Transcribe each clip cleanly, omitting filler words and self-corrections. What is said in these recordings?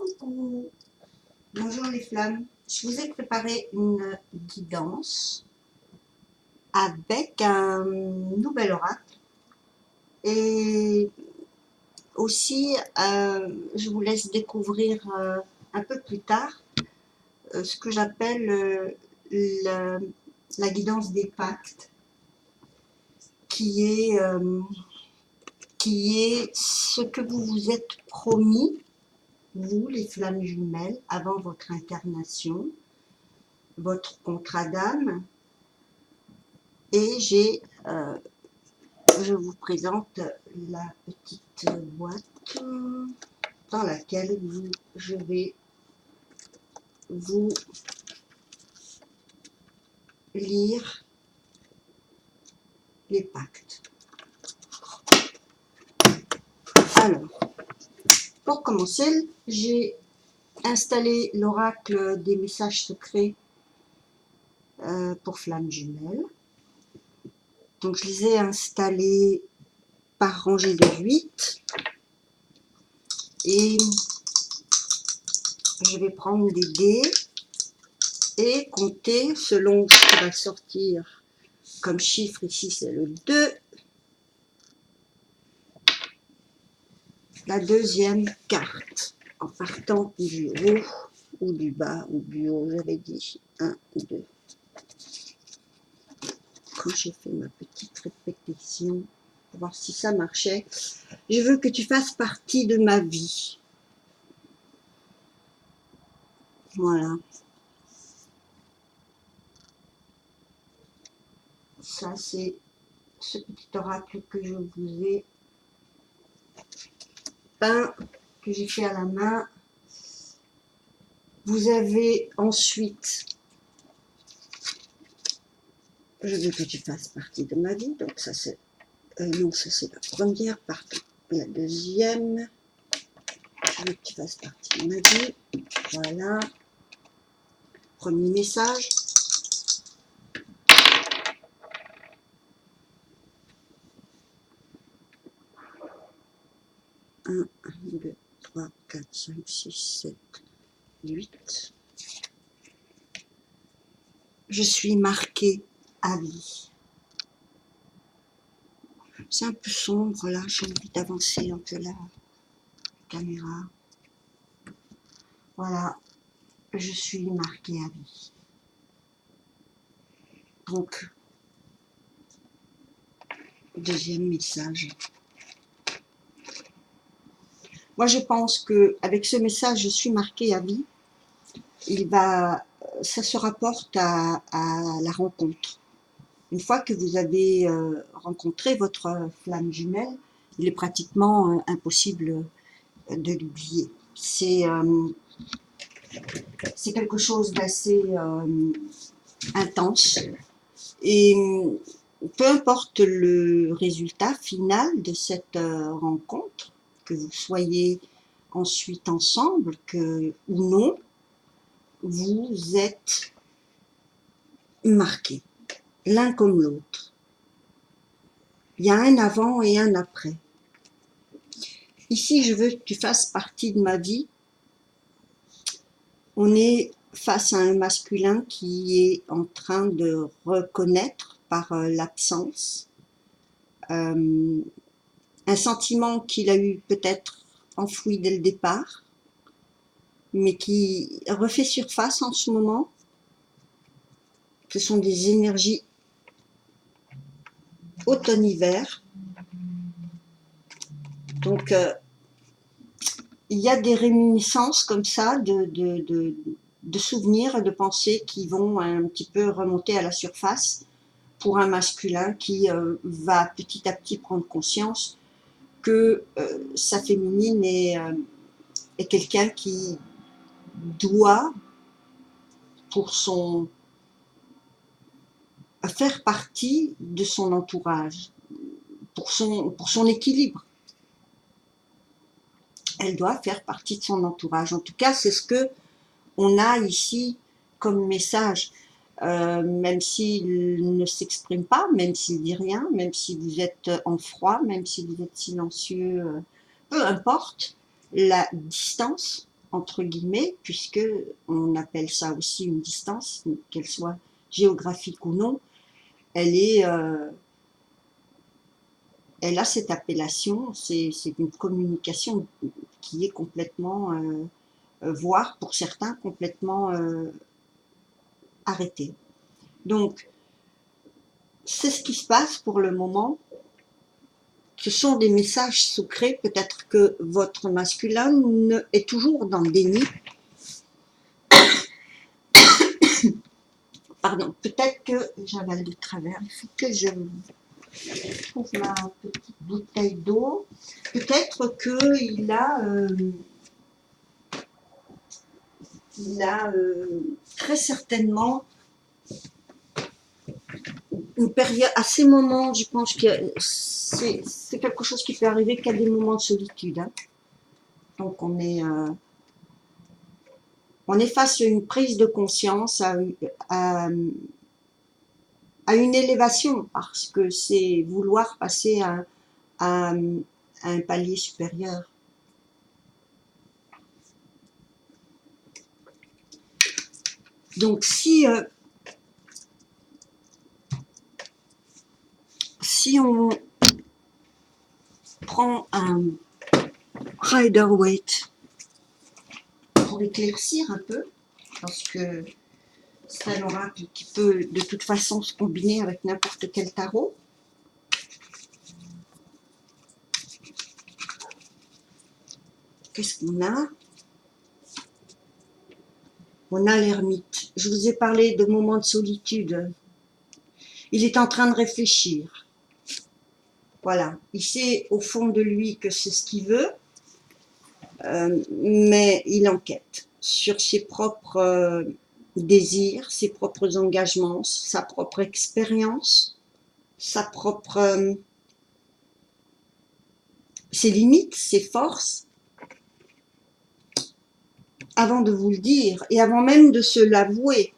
Coucou, bonjour les flammes. Je vous ai préparé une guidance avec un nouvel oracle et aussi je vous laisse découvrir un peu plus tard ce que j'appelle la guidance des pactes qui est ce que vous vous êtes promis, vous les flammes jumelles, avant votre incarnation, votre contrat d'âme. Et je vous présente la petite boîte dans laquelle je vais vous lire les pactes. Alors, pour commencer, j'ai installé l'oracle des messages secrets pour flammes jumelles. Donc, je les ai installés par rangée de 8 et je vais prendre des dés et compter selon ce qui va sortir comme chiffre. Ici, c'est le 2. La deuxième carte, en partant du haut ou du bas ou du haut, j'avais dit 1, 2. Quand j'ai fait ma petite répétition, pour voir si ça marchait, je veux que tu fasses partie de ma vie. Voilà. Ça, c'est ce petit oracle que je vous ai peint, que j'ai fait à la main. Vous avez ensuite, je veux que tu fasses partie de ma vie, donc ça c'est, non, ça c'est la première partie. La deuxième, je veux que tu fasses partie de ma vie, voilà. Premier message. Un, 2, 3, 4, 5, 6, 7, 8. Je suis marquée à vie. C'est un peu sombre là, j'ai envie d'avancer un peu la caméra. Voilà, je suis marquée à vie. Donc, deuxième message. Moi, je pense que avec ce message, je suis marquée à vie. Ça se rapporte à la rencontre. Une fois que vous avez rencontré votre flamme jumelle, il est pratiquement impossible de l'oublier. C'est quelque chose d'assez intense et peu importe le résultat final de cette rencontre, que vous soyez ensuite ensemble ou non, vous êtes marqués, l'un comme l'autre. Il y a un avant et un après. Ici, je veux que tu fasses partie de ma vie. On est face à un masculin qui est en train de reconnaître par l'absence un sentiment qu'il a eu peut-être enfoui dès le départ, mais qui refait surface en ce moment. Ce sont des énergies automne-hiver. Donc, il y a des réminiscences comme ça de souvenirs et de pensées qui vont un petit peu remonter à la surface pour un masculin qui va petit à petit prendre conscience que sa féminine est quelqu'un qui doit, pour faire partie de son entourage, pour son équilibre. Elle doit faire partie de son entourage. En tout cas, c'est ce que on a ici comme message. Même s'il ne s'exprime pas, même s'il dit rien, même si vous êtes en froid, même si vous êtes silencieux, peu importe la distance, entre guillemets, puisque on appelle ça aussi une distance, qu'elle soit géographique ou non, elle est, elle a cette appellation, c'est une communication qui est complètement, voire pour certains complètement arrêtée. Donc, c'est ce qui se passe pour le moment. Ce sont des messages secrets, peut-être que votre masculin est toujours dans le déni. Pardon, peut-être que j'avale de travers, il faut que je trouve ma petite bouteille d'eau. Peut-être qu'il a très certainement une période, à ces moments, je pense que c'est quelque chose qui peut arriver qu'à des moments de solitude. Hein. Donc on est face à une prise de conscience, à une élévation, parce que c'est vouloir passer à un palier supérieur. Donc si on prend un Rider-Waite pour éclaircir un peu, parce que c'est un oracle qui peut de toute façon se combiner avec n'importe quel tarot. Qu'est-ce qu'on a? On a l'ermite. Je vous ai parlé de moments de solitude. Il est en train de réfléchir. Voilà. Il sait au fond de lui que c'est ce qu'il veut, mais il enquête sur ses propres désirs, ses propres engagements, sa propre expérience, sa propre ses limites, ses forces, avant de vous le dire et avant même de se l'avouer.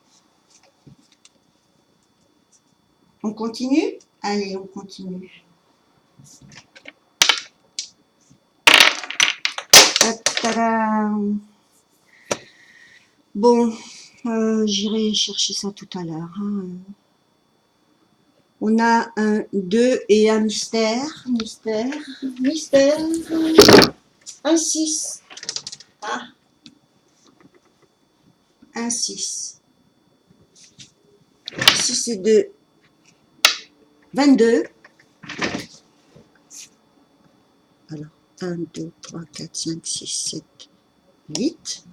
On continue? Allez, on continue. Tadam. Bon, j'irai chercher ça tout à l'heure. Hein. On a un 2 et un mystère. Mystère. Un 6. Ah. Un 6. 6 et 2. 22. Alors, 1, 2, 3, 4, 5, 6, 7, 8.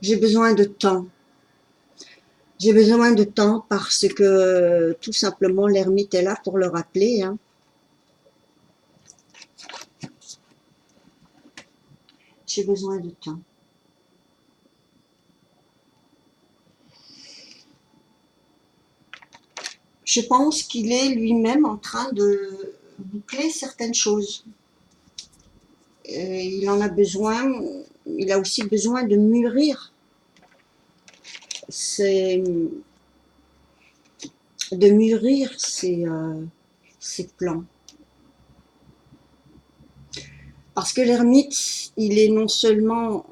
J'ai besoin de temps. J'ai besoin de temps parce que tout simplement l'ermite est là pour le rappeler. Hein. J'ai besoin de temps. Je pense qu'il est lui-même en train de boucler certaines choses. Il en a besoin, il a aussi besoin de mûrir ses plans. Parce que l'ermite, il est non seulement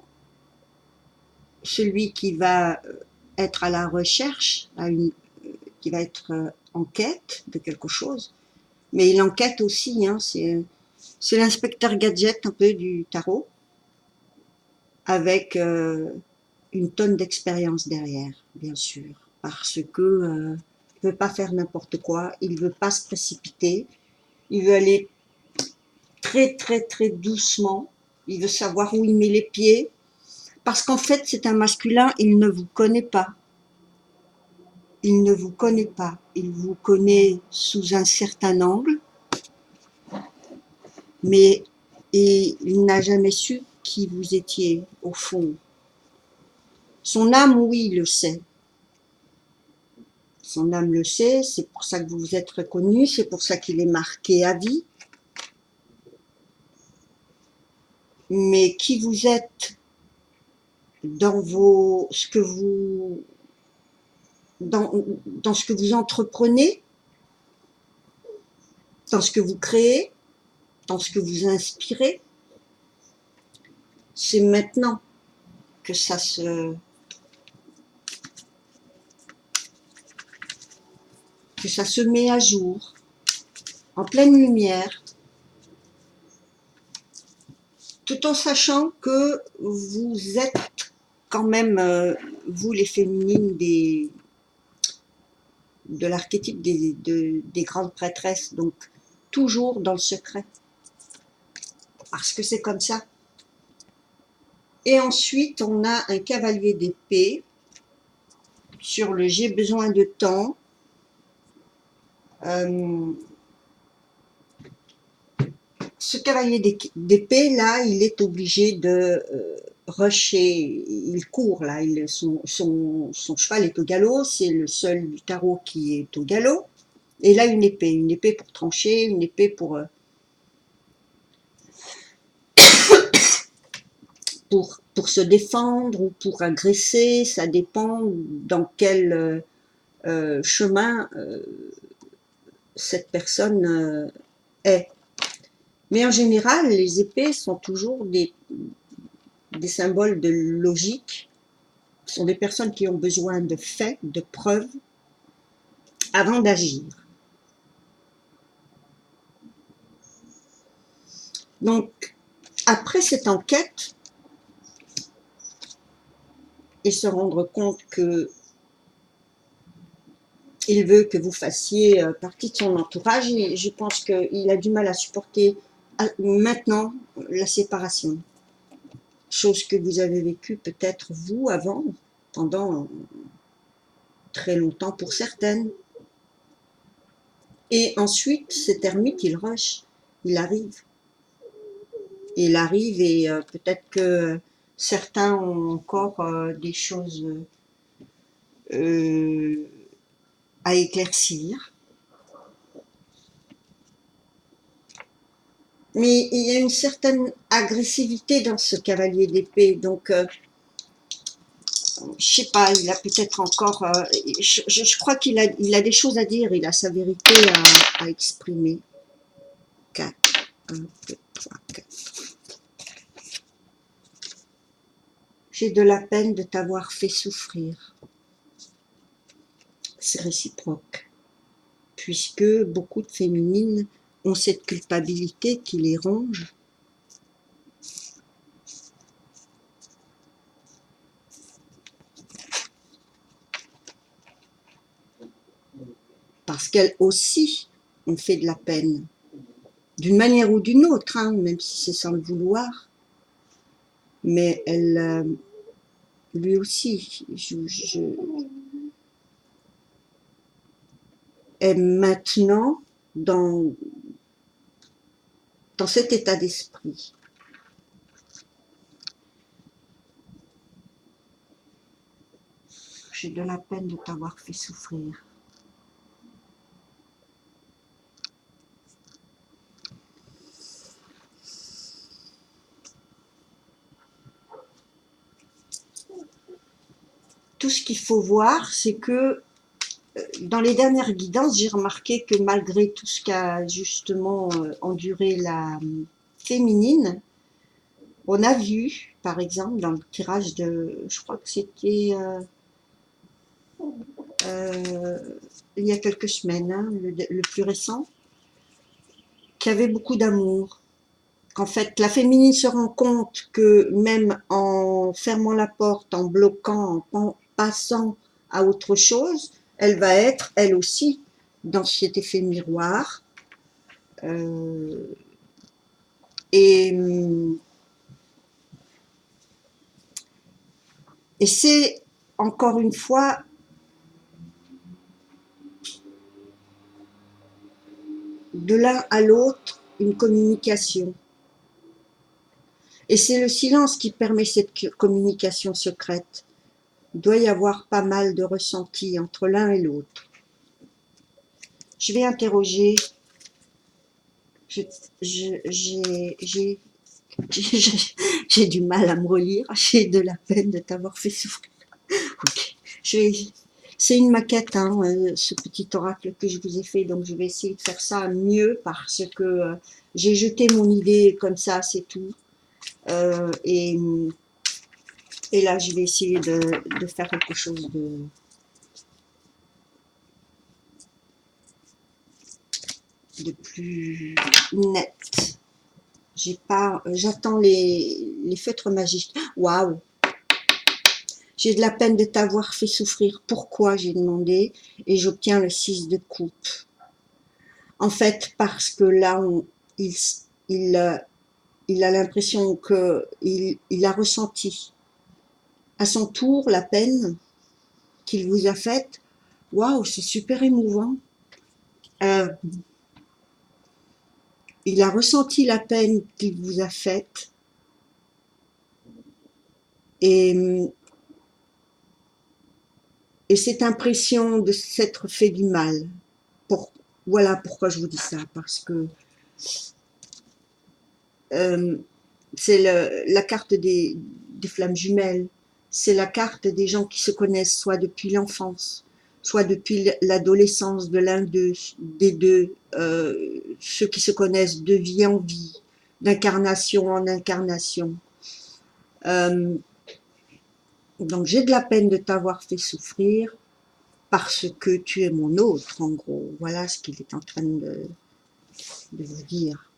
celui qui va être à la recherche, qui va être en quête de quelque chose, mais il enquête aussi, hein, c'est l'inspecteur gadget un peu du tarot, avec une tonne d'expérience derrière, bien sûr, parce que il veut pas faire n'importe quoi, il veut pas se précipiter, il veut aller très très très doucement, il veut savoir où il met les pieds, parce qu'en fait c'est un masculin, il ne vous connaît pas. Il ne vous connaît pas, il vous connaît sous un certain angle, mais il n'a jamais su qui vous étiez au fond. Son âme, oui, il le sait. Son âme le sait, c'est pour ça que vous vous êtes reconnu, c'est pour ça qu'il est marqué à vie. Mais qui vous êtes dans ce que vous dans ce que vous entreprenez, dans ce que vous créez, dans ce que vous inspirez, c'est maintenant que ça se met à jour, en pleine lumière, tout en sachant que vous êtes quand même, vous les féminines de l'archétype des grandes prêtresses, donc toujours dans le secret, parce que c'est comme ça. Et ensuite, on a un cavalier d'épée sur le j'ai besoin de temps. Ce cavalier d'épée, là, il est obligé de rusher, il court, là, son cheval est au galop, c'est le seul du tarot qui est au galop. Et là, une épée pour trancher, une épée pour se défendre ou pour agresser, ça dépend dans quel chemin cette personne est. Mais en général, les épées sont toujours des symboles de logique. Ce sont des personnes qui ont besoin de faits, de preuves, avant d'agir. Donc, après cette enquête, et se rendre compte que il veut que vous fassiez partie de son entourage, et je pense qu'il a du mal à supporter maintenant la séparation. Chose que vous avez vécue peut-être vous avant, pendant très longtemps pour certaines. Et ensuite, cet ermite, il rush, il arrive. Il arrive et peut-être que certains ont encore des choses à éclaircir. Mais il y a une certaine agressivité dans ce cavalier d'épée, donc je sais pas, il a peut-être encore, je crois qu'il a des choses à dire, il a sa vérité à exprimer. 4, 1, 2, 3, 4. J'ai de la peine de t'avoir fait souffrir. C'est réciproque, puisque beaucoup de féminines ont cette culpabilité qui les ronge. Parce qu'elles aussi ont fait de la peine, d'une manière ou d'une autre, hein, même si c'est sans le vouloir. Mais elle, lui aussi, est maintenant dans cet état d'esprit. J'ai de la peine de t'avoir fait souffrir. Tout ce qu'il faut voir, c'est que dans les dernières guidances, j'ai remarqué que malgré tout ce qu'a justement enduré la féminine, on a vu, par exemple, dans le tirage de, je crois que c'était il y a quelques semaines, hein, le plus récent, qu'il y avait beaucoup d'amour. Qu'en fait, la féminine se rend compte que même en fermant la porte, en bloquant, en passant à autre chose, elle va être, elle aussi, dans cet effet miroir. Et c'est, encore une fois, de l'un à l'autre, une communication. Et c'est le silence qui permet cette communication secrète. Il doit y avoir pas mal de ressentis entre l'un et l'autre. Je vais interroger. J'ai du mal à me relire. J'ai de la peine de t'avoir fait souffrir. Ok. C'est une maquette, hein, ce petit oracle que je vous ai fait, donc je vais essayer de faire ça mieux parce que j'ai jeté mon idée comme ça, c'est tout. Euh, et, et là, je vais essayer de faire quelque chose de plus net. J'ai pas, j'attends les feutres magiques. Waouh! J'ai de la peine de t'avoir fait souffrir. Pourquoi? J'ai demandé. Et j'obtiens le 6 de coupe. En fait, parce que là, il, il, euh, il a l'impression que il a ressenti à son tour la peine qu'il vous a faite. Waouh, c'est super émouvant. Euh, il a ressenti la peine qu'il vous a faite et, et cette impression de s'être fait du mal. Pour, voilà pourquoi je vous dis ça, parce que euh, c'est la carte des flammes jumelles, c'est la carte des gens qui se connaissent soit depuis l'enfance, soit depuis l'adolescence de l'un des deux, ceux qui se connaissent de vie en vie, d'incarnation en incarnation. Euh, donc j'ai de la peine de t'avoir fait souffrir parce que tu es mon autre, en gros. Voilà ce qu'il est en train de vous dire.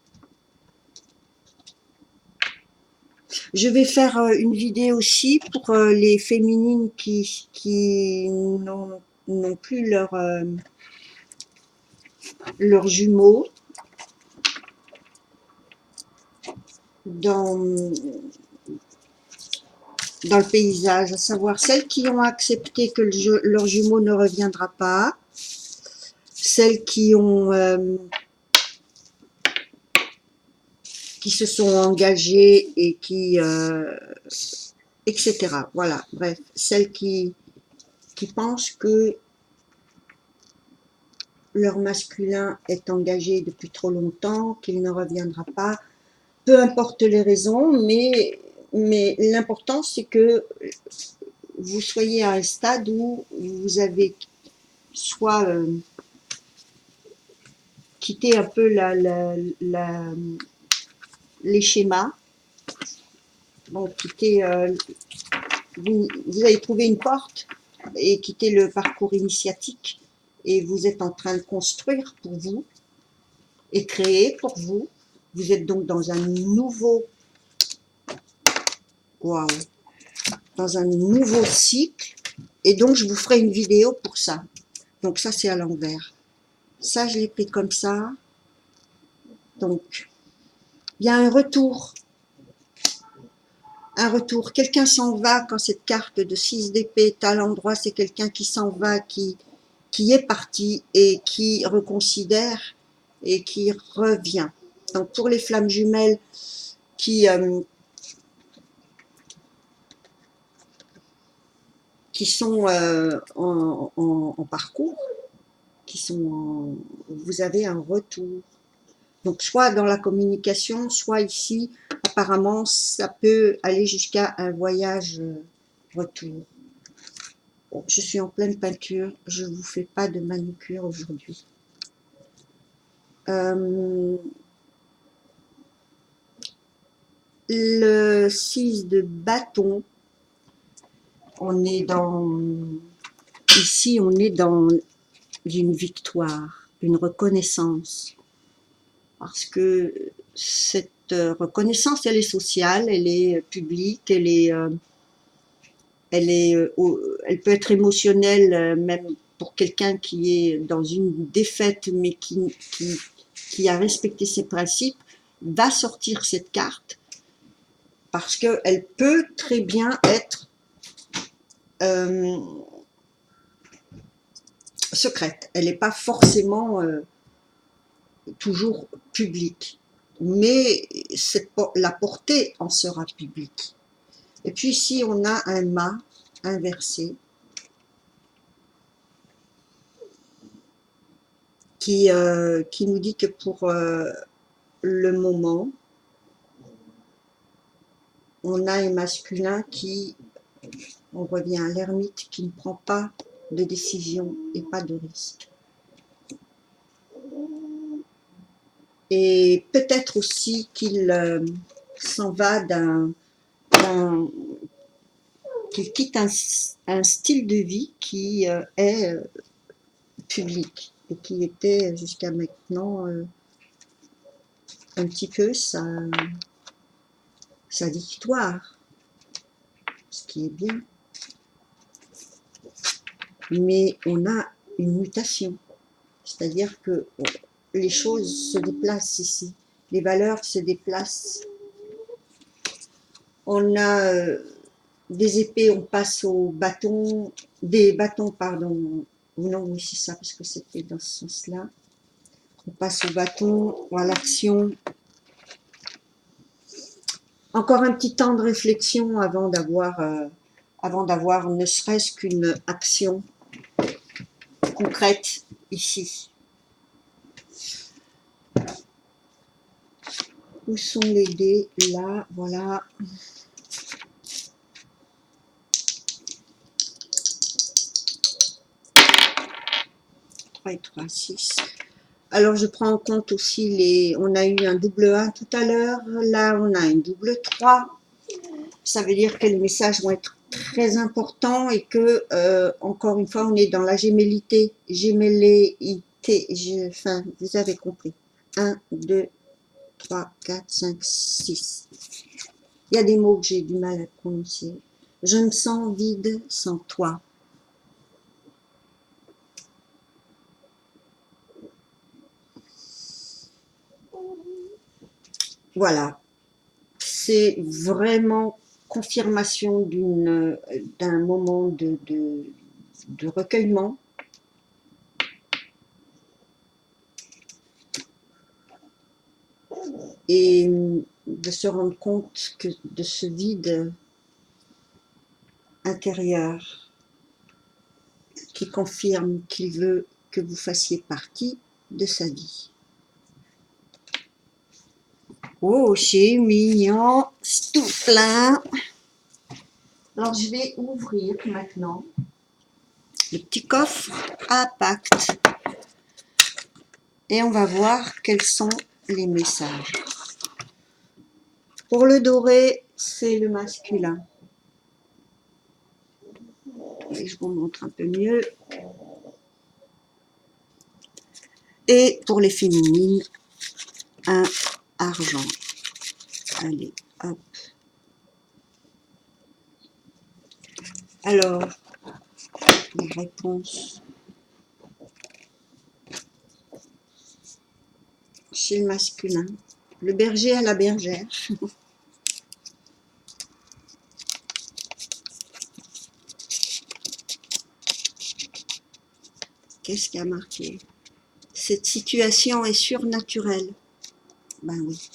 Je vais faire une vidéo aussi pour les féminines qui n'ont plus leurs jumeaux dans, dans le paysage, à savoir celles qui ont accepté que leur jumeau ne reviendra pas, celles qui se sont engagées et etc. Voilà, bref, celles qui pensent que leur masculin est engagé depuis trop longtemps, qu'il ne reviendra pas, peu importe les raisons, mais l'important c'est que vous soyez à un stade où vous avez soit quitté un peu les schémas, donc quitter, vous avez trouvé une porte et quitté le parcours initiatique et vous êtes en train de construire pour vous et créer pour vous. Vous êtes donc dans un nouveau, waouh, dans un nouveau cycle et donc je vous ferai une vidéo pour ça. Donc ça c'est à l'envers. Ça je l'ai pris comme ça. Donc il y a un retour. Un retour. Quelqu'un s'en va quand cette carte de 6 d'épée est à l'endroit, c'est quelqu'un qui s'en va, qui est parti et qui reconsidère et qui revient. Donc pour les flammes jumelles qui sont en parcours, vous avez un retour. Donc soit dans la communication, soit ici, apparemment, ça peut aller jusqu'à un voyage retour. Bon, je suis en pleine peinture, je ne vous fais pas de manucure aujourd'hui. Le 6 de bâton, on est ici on est dans une victoire, une reconnaissance. Parce que cette reconnaissance, elle est sociale, elle est publique, elle peut être émotionnelle, même pour quelqu'un qui est dans une défaite, mais qui a respecté ses principes, va sortir cette carte parce qu'elle peut très bien être secrète. Elle n'est pas forcément toujours publique, mais la portée en sera publique. Et puis ici, on a un mât inversé qui nous dit que pour le moment, on a un masculin on revient à l'ermite, qui ne prend pas de décision et pas de risque. Et peut-être aussi qu'il s'en va qu'il quitte un style de vie qui est public et qui était jusqu'à maintenant un petit peu sa victoire, ce qui est bien. Mais on a une mutation, c'est-à-dire que les choses se déplacent ici, les valeurs se déplacent. On a des épées, on passe aux bâtons, des bâtons, pardon, non, oui, c'est ça, parce que c'était dans ce sens-là. On passe au bâton, à l'action. Encore un petit temps de réflexion avant d'avoir ne serait-ce qu'une action concrète ici. Où sont les dés? Là, voilà. 3 et 3, 6. Alors, je prends en compte aussi on a eu un double 1 tout à l'heure. Là, on a un double 3. Ça veut dire que les messages vont être très importants et que, encore une fois, on est dans la gémellité. Enfin, vous avez compris. 1, 2, 3, 4, 5, 6. Il y a des mots que j'ai du mal à prononcer. Je me sens vide sans toi. Voilà. C'est vraiment confirmation d'un moment de recueillement. Et de se rendre compte que de ce vide intérieur qui confirme qu'il veut que vous fassiez partie de sa vie. Oh, c'est mignon, c'est tout plein. Alors, je vais ouvrir maintenant le petit coffre à pacte et on va voir quels sont les messages. Pour le doré, c'est le masculin. Et je vous montre un peu mieux. Et pour les féminines, un argent. Allez, hop. Alors, les réponses. Chez le masculin. Le berger à la bergère. Qu'est-ce qui a marqué? Cette situation est surnaturelle. Ben oui.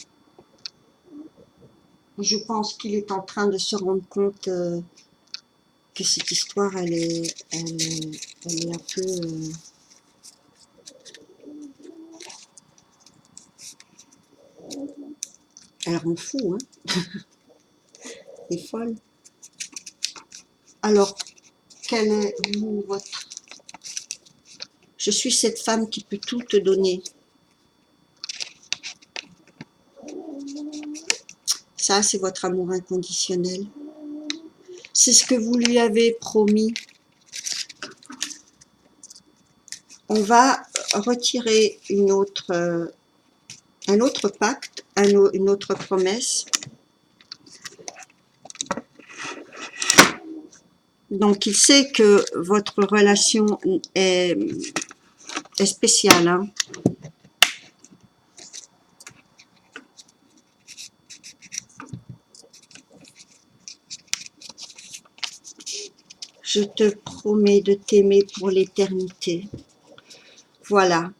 Je pense qu'il est en train de se rendre compte que cette histoire, elle est un peu... elle rend fou, hein. Elle est folle. Alors, quel est votre... Je suis cette femme qui peut tout te donner. Ça, c'est votre amour inconditionnel. C'est ce que vous lui avez promis. On va retirer un autre pacte, une autre promesse. Donc, il sait que votre relation est spéciale. Hein. Je te promets de t'aimer pour l'éternité. Voilà.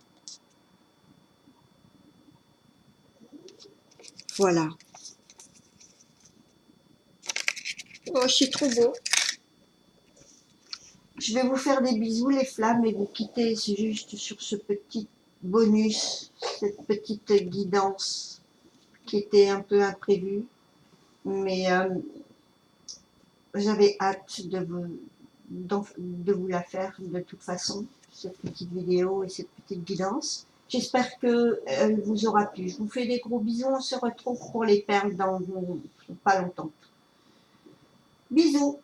Voilà. Oh, c'est trop beau. Je vais vous faire des bisous les flammes et vous quitter juste sur ce petit bonus, cette petite guidance qui était un peu imprévue. Mais j'avais hâte de vous la faire de toute façon, cette petite vidéo et cette petite guidance. J'espère qu'elle vous aura plu. Je vous fais des gros bisous. On se retrouve pour les perles dans pas longtemps. Bisous.